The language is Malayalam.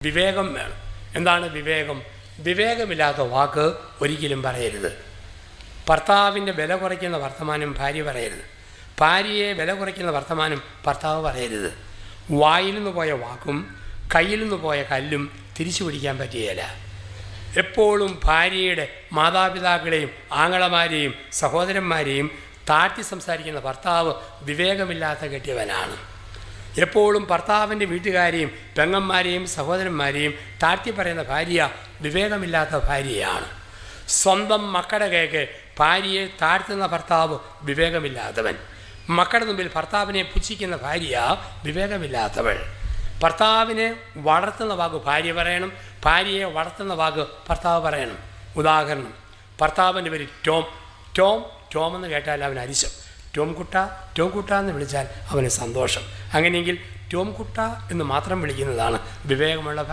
വിവേകം വേണം. എന്താണ് വിവേകം? വിവേകമില്ലാത്ത വാക്ക് ഒരിക്കലും പറയരുത്. ഭർത്താവിൻ്റെ വില കുറയ്ക്കുന്ന വർത്തമാനം ഭാര്യ പറയരുത്. ഭാര്യയെ വില കുറയ്ക്കുന്ന വർത്തമാനം ഭർത്താവ് പറയരുത്. വായിൽ നിന്ന് പോയ വാക്കും കയ്യിൽ നിന്ന് പോയ കല്ലും തിരിച്ചു പിടിക്കാൻ പറ്റുകയില്ല. എപ്പോഴും ഭാര്യയുടെ മാതാപിതാക്കളെയും ആങ്ങളമാരെയും സഹോദരന്മാരെയും താഴ്ത്തി സംസാരിക്കുന്ന ഭർത്താവ് വിവേകമില്ലാത്ത കെട്ടിയവനാണ്. എപ്പോഴും ഭർത്താവിൻ്റെ വീട്ടുകാരെയും പെങ്ങന്മാരെയും സഹോദരന്മാരെയും താഴ്ത്തി പറയുന്ന ഭാര്യ വിവേകമില്ലാത്ത ഭാര്യയാണ്. സ്വന്തം മക്കളുടെ കേക്ക് ഭാര്യയെ താഴ്ത്തുന്ന ഭർത്താവ് വിവേകമില്ലാത്തവൻ. മക്കളുടെ മുമ്പിൽ ഭർത്താവിനെ പുച്ഛിക്കുന്ന ഭാര്യ വിവേകമില്ലാത്തവൾ. ഭർത്താവിനെ വളർത്തുന്ന വാക്ക് ഭാര്യ പറയണം, ഭാര്യയെ വളർത്തുന്ന വാക്ക് ഭർത്താവ് പറയണം. ഉദാഹരണം, ഭർത്താവിൻ്റെ പേര് ടോം. ടോം ടോം എന്ന് കേട്ടാൽ അവൻ അരിശം. ടോം കുട്ട എന്ന് വിളിച്ചാൽ അവന് സന്തോഷം. അങ്ങനെയെങ്കിൽ ടോം കുട്ട എന്ന് മാത്രം വിളിക്കുന്നതാണ് വിവേകമുള്ള ഭാര്യ.